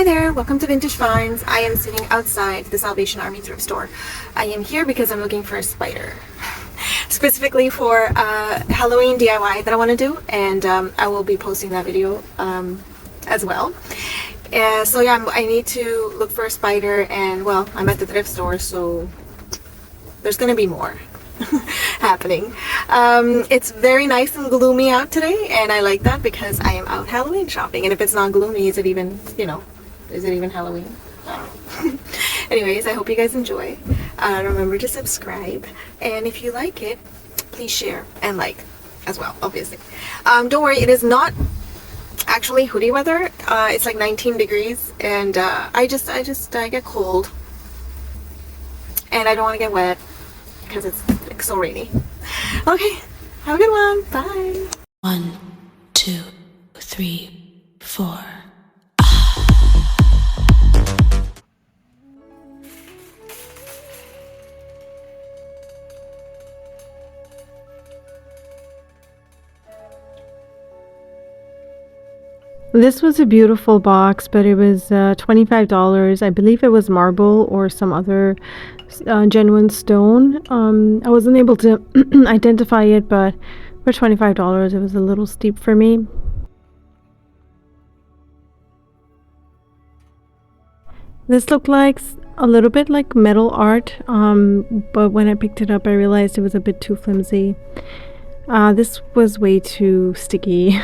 Hi there, welcome to Vintage Finds. I am sitting outside the Salvation Army thrift store. I am here because I'm looking for a spider, specifically for Halloween DIY that I want to do, and I will be posting that video as well. So yeah, I need to look for a spider, and well, I'm at the thrift store, so there's gonna be more happening. It's very nice and gloomy out today, and I like that because I am out Halloween shopping. And if it's not gloomy, is it even, is it even Halloween? Anyways, I hope you guys enjoy. Remember to subscribe, and if you like it, please share and like as well, obviously. Don't worry, it is not actually hoodie weather. It's like 19 degrees, and I get cold, and I don't want to get wet because it's like so rainy. Okay, have a good one. Bye. 1, 2, 3, 4. This was a beautiful box, but it was $25. I believe it was marble or some other genuine stone. I wasn't able to identify it, but for $25 it was a little steep for me. This looked like a little bit like metal art, but when I picked it up I realized it was a bit too flimsy. This was way too sticky.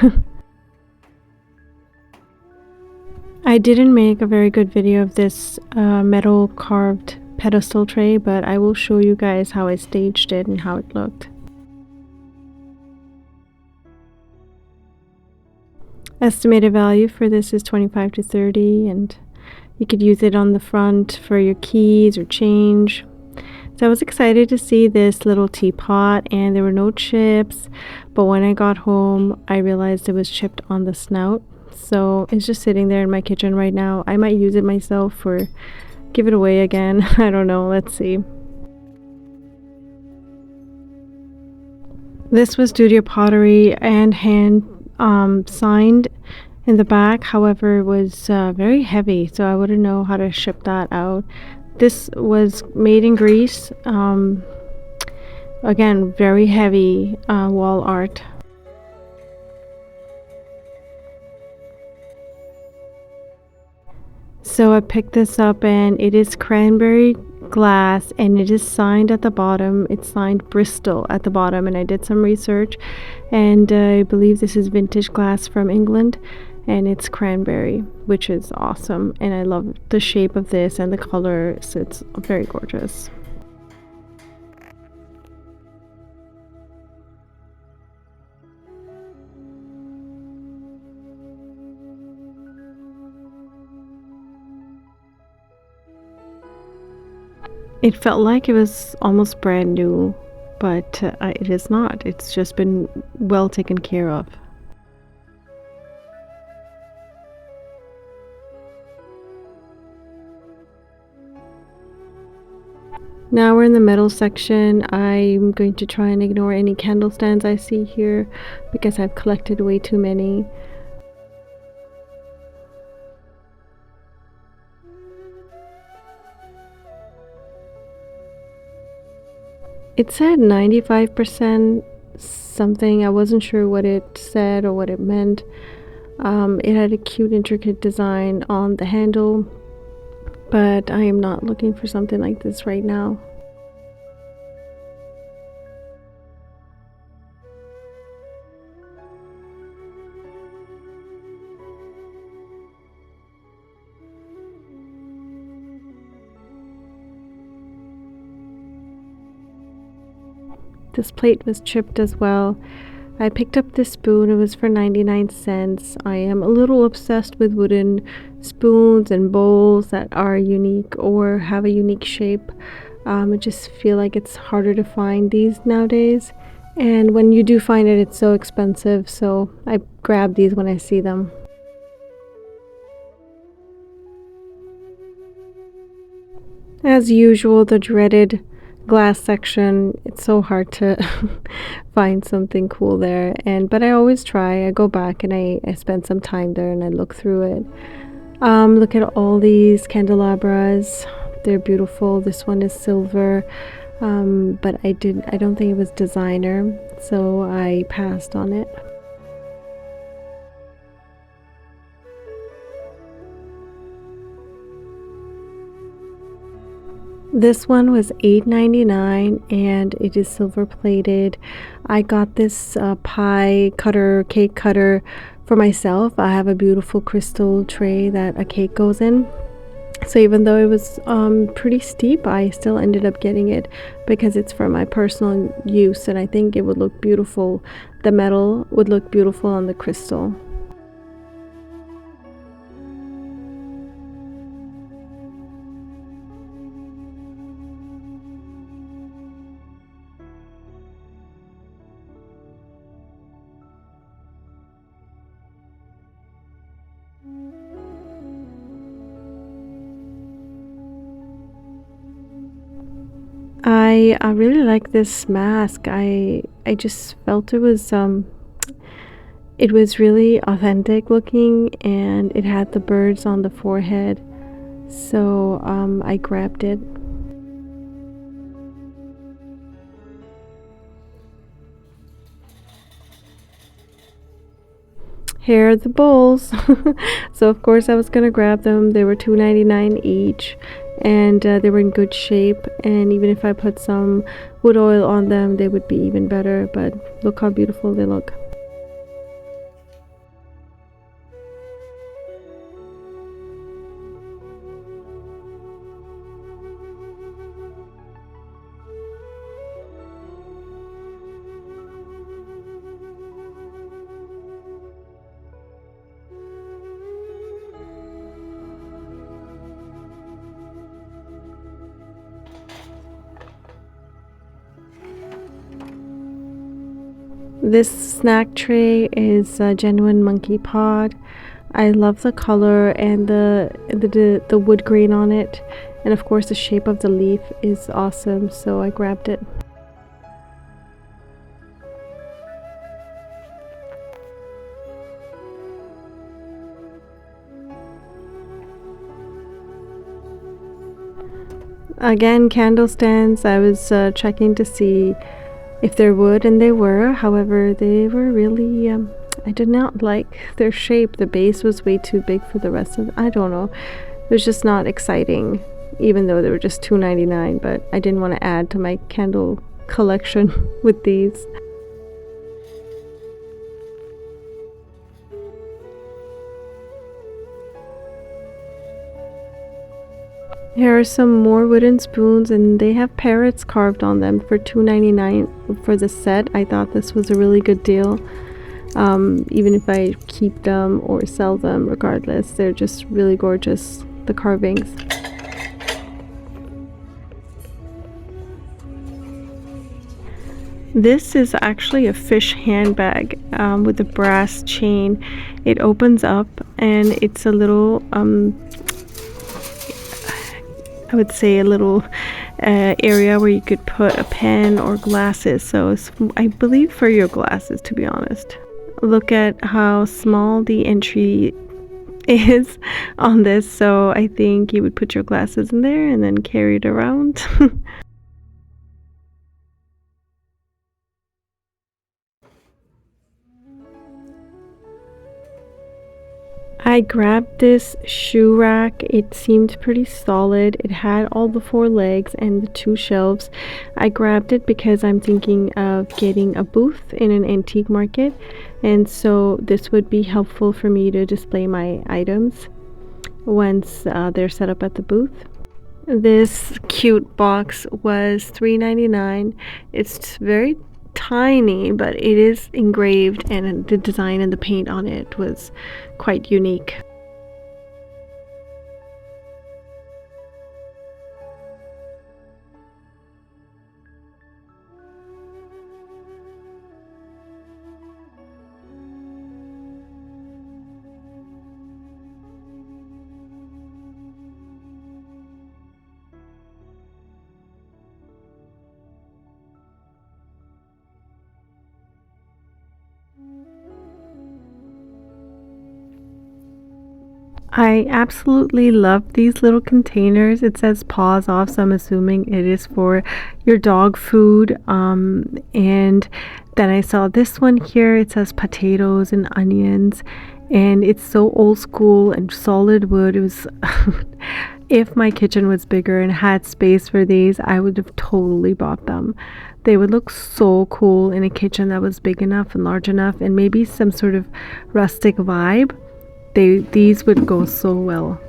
I didn't make a very good video of this metal carved pedestal tray, but I will show you guys how I staged it and how it looked. Estimated value for this is $25 to $30, and you could use it on the front for your keys or change. So I was excited to see this little teapot, and there were no chips, but when I got home I realized it was chipped on the snout. So it's just sitting there in my kitchen right now. I might use it myself or give it away again. I don't know. Let's see. This was Studio Pottery and hand signed in the back. However, it was very heavy, so I wouldn't know how to ship that out. This was made in Greece. Again, very heavy wall art. So I picked this up, and it is cranberry glass, and it is signed at the bottom. It's signed Bristol at the bottom, and I did some research, and I believe this is vintage glass from England, and it's cranberry, which is awesome. And I love the shape of this and the color, so it's very gorgeous. It felt like it was almost brand new, but it is not. It's just been well taken care of. Now we're in the metal section. I'm going to try and ignore any candle stands I see here because I've collected way too many. It said 95% something. I wasn't sure what it said or what it meant. It had a cute, intricate design on the handle, but I am not looking for something like this right now. This plate was chipped as well. I picked up this spoon. It was for 99 cents. I am a little obsessed with wooden spoons and bowls that are unique or have a unique shape. I just feel like it's harder to find these nowadays. And when you do find it, it's so expensive. So I grab these when I see them. As usual, the dreaded glass section. It's so hard to find something cool there, but I always try. I go back and I spend some time there and I look through it. Look at all these candelabras. They're beautiful. This one is silver, but I don't think it was designer, so I passed on it. This one was $8.99 and it is silver plated. I got this pie cutter, cake cutter for myself. I have a beautiful crystal tray that a cake goes in. So even though it was pretty steep, I still ended up getting it because it's for my personal use, and I think it would look beautiful. The metal would look beautiful on the crystal. I really like this mask. I just felt it was really authentic looking, and it had the birds on the forehead. So I grabbed it. Here are the bowls. So of course I was gonna grab them. They were $2.99 each, and they were in good shape, and even if I put some wood oil on them, they would be even better. But look how beautiful they look. This snack tray is a genuine monkey pod. I love the color and the wood grain on it, and of course the shape of the leaf is awesome, so I grabbed it. Again, candle stands. I was checking to see if they're wood, and they were. However, they were really I did not like their shape. The base was way too big for the rest of I don't know. It was just not exciting, even though they were just $2.99, but I didn't want to add to my candle collection with these. Here are some more wooden spoons, and they have parrots carved on them for $2.99 for the set. I thought this was a really good deal. Even if I keep them or sell them, regardless, they're just really gorgeous, the carvings. This is actually a fish handbag with a brass chain. It opens up, and it's a little I would say a little area where you could put a pen or glasses. So it's, I believe, for your glasses, to be honest. Look at how small the entry is on this. So I think you would put your glasses in there and then carry it around. I grabbed this shoe rack. It seemed pretty solid. It had all the four legs and the two shelves. I grabbed it because I'm thinking of getting a booth in an antique market, and so this would be helpful for me to display my items once they're set up at the booth. This cute box was $3.99. It's very tiny, but it is engraved, and the design and the paint on it was quite unique. I absolutely love these little containers. It says paws off, so I'm assuming it is for your dog food. And then I saw this one here. It says potatoes and onions, and it's so old school and solid wood. It was if my kitchen was bigger and had space for these, I would have totally bought them. They would look so cool in a kitchen that was big enough and large enough, and maybe some sort of rustic vibe. These would go so well.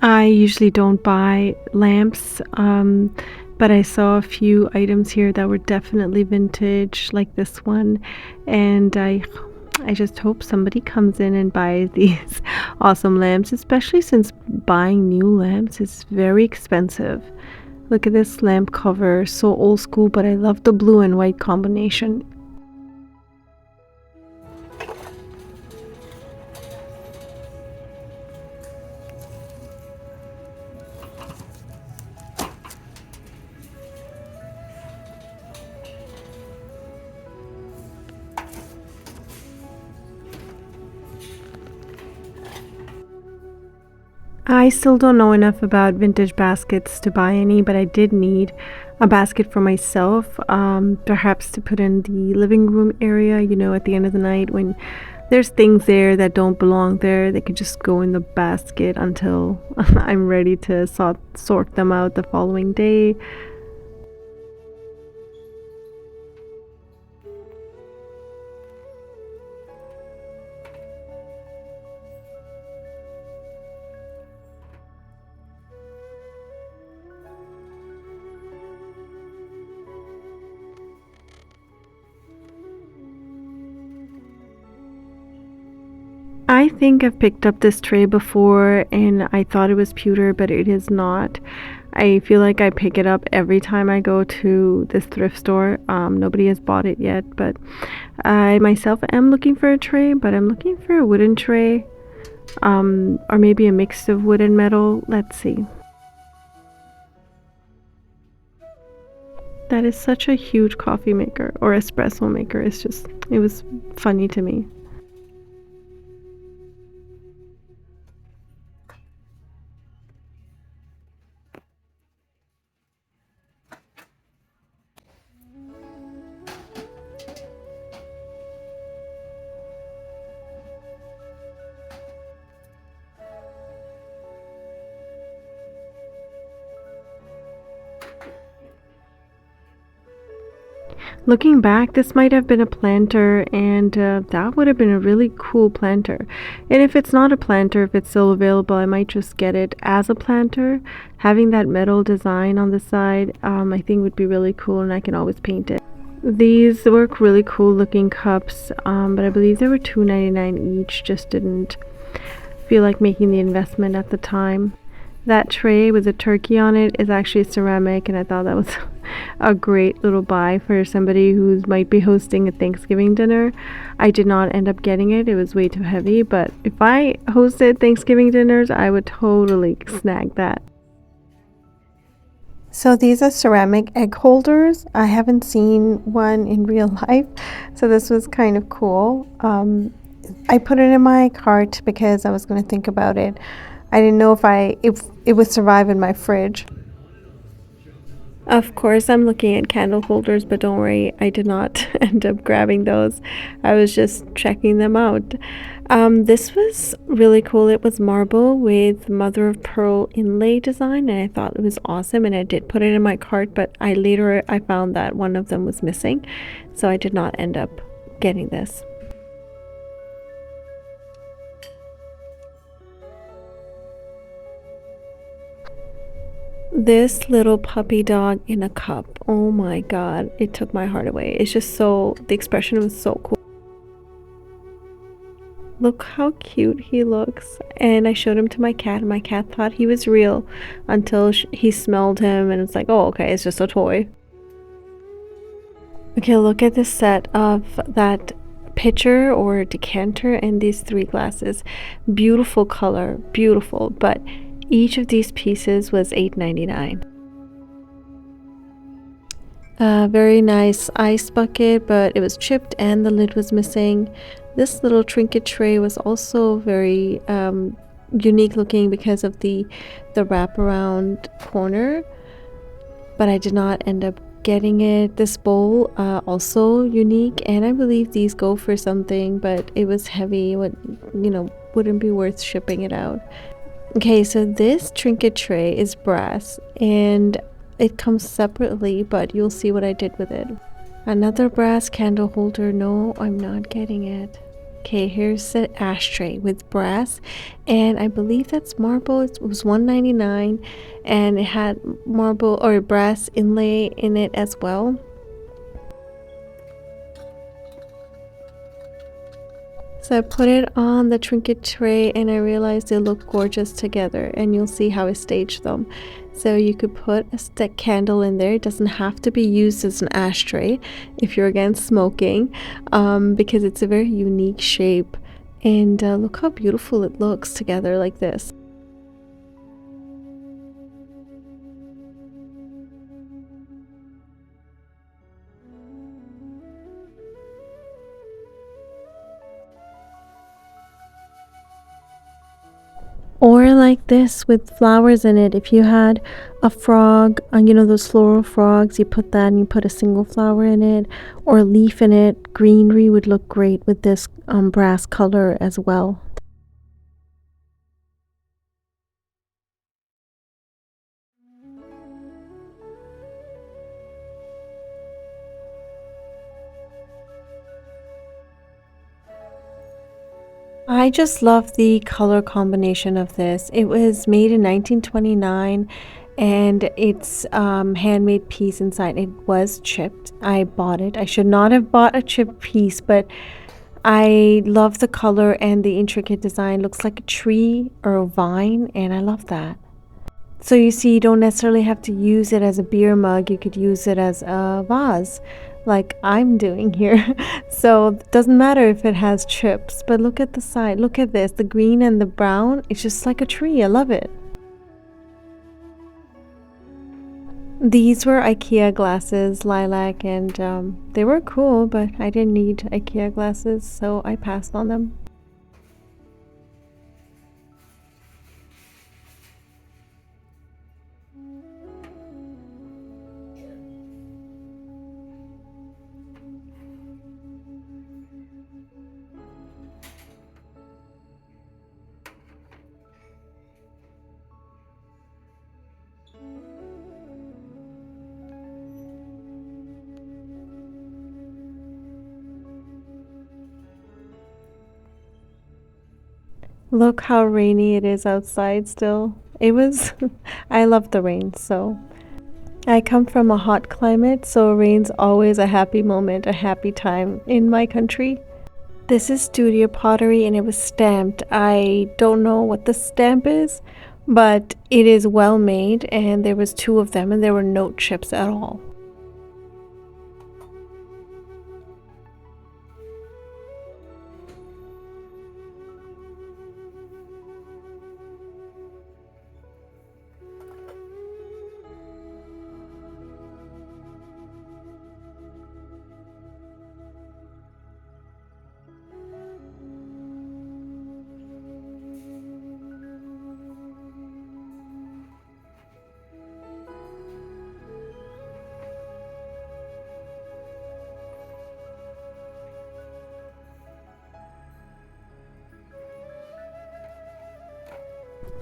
I usually don't buy lamps, but I saw a few items here that were definitely vintage, like this one, and I just hope somebody comes in and buys these awesome lamps, especially since buying new lamps is very expensive. Look at this lamp cover, so old school, but I love the blue and white combination. I still don't know enough about vintage baskets to buy any, but I did need a basket for myself, perhaps to put in the living room area, at the end of the night when there's things there that don't belong there. They could just go in the basket until I'm ready to sort them out the following day. I think I've picked up this tray before and I thought it was pewter, but it is not. I feel like I pick it up every time I go to this thrift store. Nobody has bought it yet, but I myself am looking for a tray, but I'm looking for a wooden tray, or maybe a mix of wood and metal. Let's see. That is such a huge coffee maker or espresso maker. It was funny to me. Looking back, this might have been a planter, and that would have been a really cool planter. And if it's not a planter, if it's still available, I might just get it as a planter. Having that metal design on the side, I think would be really cool, and I can always paint it. These were really cool looking cups, but I believe they were $2.99 each. Just didn't feel like making the investment at the time. That tray with a turkey on it is actually ceramic, and I thought that was a great little buy for somebody who might be hosting a Thanksgiving dinner. I did not end up getting it. It was way too heavy, but if I hosted Thanksgiving dinners, I would totally snag that. So these are ceramic egg holders. I haven't seen one in real life, so this was kind of cool. I put it in my cart because I was going to think about it. I didn't know if it would survive in my fridge. Of course, I'm looking at candle holders, but don't worry, I did not end up grabbing those. I was just checking them out. This was really cool. It was marble with mother of pearl inlay design, and I thought it was awesome, and I did put it in my cart, but I found that one of them was missing, so I did not end up getting this. This little puppy dog in a cup. Oh my god, it took my heart away. It's just the expression was so cool. Look how cute he looks. And I showed him to my cat, and my cat thought he was real until he smelled him, and it's like, oh, okay, it's just a toy. Okay, look at this set of that pitcher or decanter and these 3 glasses. Beautiful color, beautiful, but each of these pieces was $8.99. A very nice ice bucket, but it was chipped and the lid was missing. This little trinket tray was also very unique looking because of the wraparound corner, but I did not end up getting it. This bowl also unique, and I believe these go for something, but it was heavy. It would, wouldn't be worth shipping it out. Okay, so this trinket tray is brass and it comes separately, but you'll see what I did with it. Another brass candle holder. No, I'm not getting it. Okay, here's the ashtray with brass, and I believe that's marble. It was $1.99, and it had marble or brass inlay in it as well. So I put it on the trinket tray and I realized they look gorgeous together, and you'll see how I staged them. So you could put a stick candle in there. It doesn't have to be used as an ashtray if you're against smoking, because it's a very unique shape. And look how beautiful it looks together like this. Or like this with flowers in it. If you had a frog, those floral frogs, you put that and you put a single flower in it or a leaf in it. Greenery would look great with this brass color as well. I just love the color combination of this. It was made in 1929 and it's handmade piece inside. It was chipped. I bought it. I should not have bought a chipped piece, but I love the color and the intricate design. Looks like a tree or a vine, and I love that. So you see, you don't necessarily have to use it as a beer mug. You could use it as a vase like I'm doing here. So it doesn't matter if it has chips, but look at the side. Look at this, the green and the brown. It's just like a tree. I love it. These were IKEA glasses, lilac, and they were cool, but I didn't need IKEA glasses, so I passed on them. Look how rainy it is outside still. It was, I love the rain, so. I come from a hot climate, so rain's always a happy moment, a happy time in my country. This is studio pottery and it was stamped. I don't know what the stamp is, but it is well made, and there was 2 of them and there were no chips at all.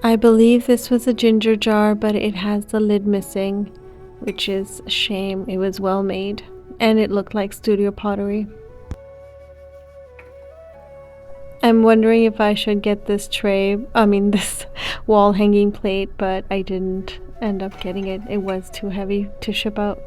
I believe this was a ginger jar, but it has the lid missing, which is a shame. It was well made and it looked like studio pottery. I'm wondering if I should get this this wall hanging plate, but I didn't end up getting it. It was too heavy to ship out.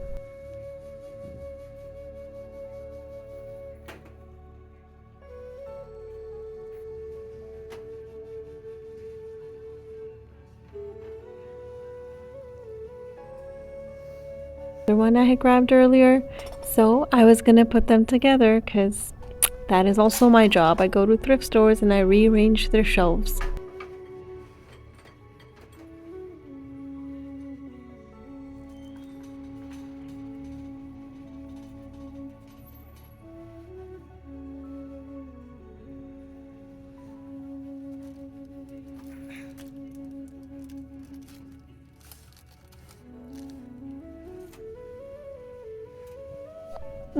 The one I had grabbed earlier, so I was gonna put them together because That is also my job. I go to thrift stores and I rearrange their shelves.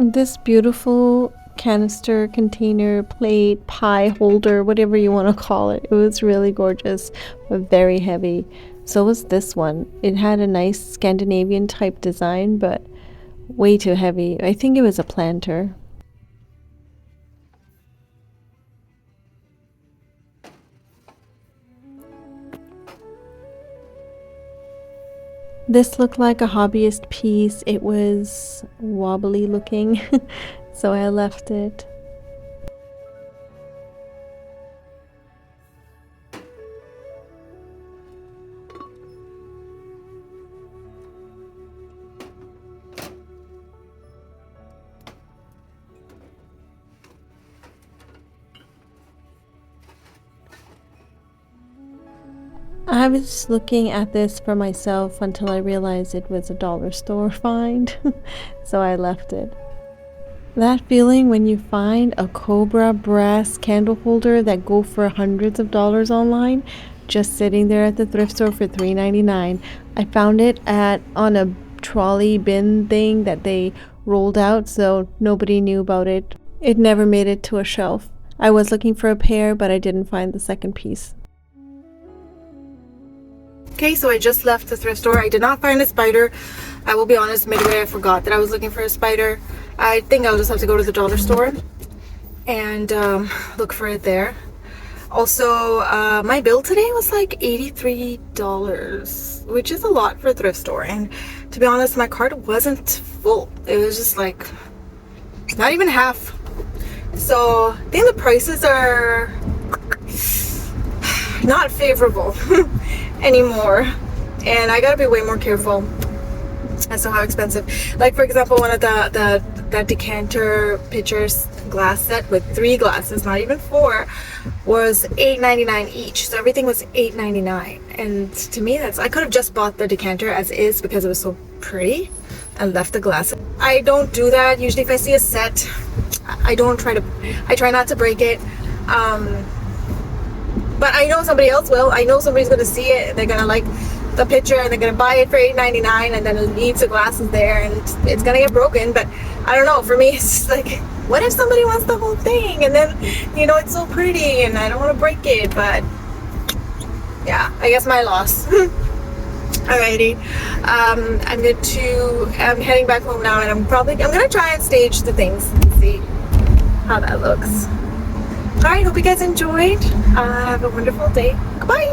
This beautiful canister, container, plate, pie holder, whatever you want to call it. It was really gorgeous, but very heavy. So was this one. It had a nice Scandinavian type design, but way too heavy. I think it was a planter. This looked like a hobbyist piece. It was wobbly looking, so I left it. I was looking at this for myself until I realized it was a dollar store find, so I left it. That feeling when you find a Cobra brass candle holder that go for hundreds of dollars online, just sitting there at the thrift store for $3.99. I found it on a trolley bin thing that they rolled out, so nobody knew about it. It never made it to a shelf. I was looking for a pair, but I didn't find the second piece. Okay, so I just left the thrift store. I did not find a spider. I will be honest, midway I forgot that I was looking for a spider. I think I'll just have to go to the dollar store and look for it there. Also, my bill today was like $83, which is a lot for a thrift store. And to be honest, my cart wasn't full. It was just like not even half. So I think the prices are not favorable anymore, and I gotta be way more careful as to how expensive. Like for example, one of the decanter pitchers glass set with 3 glasses, not even 4, was $8.99 each. So everything was $8.99, and to me that's, I could have just bought the decanter as is because it was so pretty and left the glass. I don't do that. Usually if I see a set, I try not to break it. But I know somebody else will. I know somebody's going to see it and they're going to like the picture and they're going to buy it for $8.99, and then it leaves the glasses there and it's going to get broken. But I don't know. For me, it's just like, what if somebody wants the whole thing and then, you know, it's so pretty and I don't want to break it. But yeah, I guess my loss. Alrighty. I'm heading back home now, and I'm going to try and stage the things and see how that looks. Alright, hope you guys enjoyed. Have a wonderful day. Goodbye!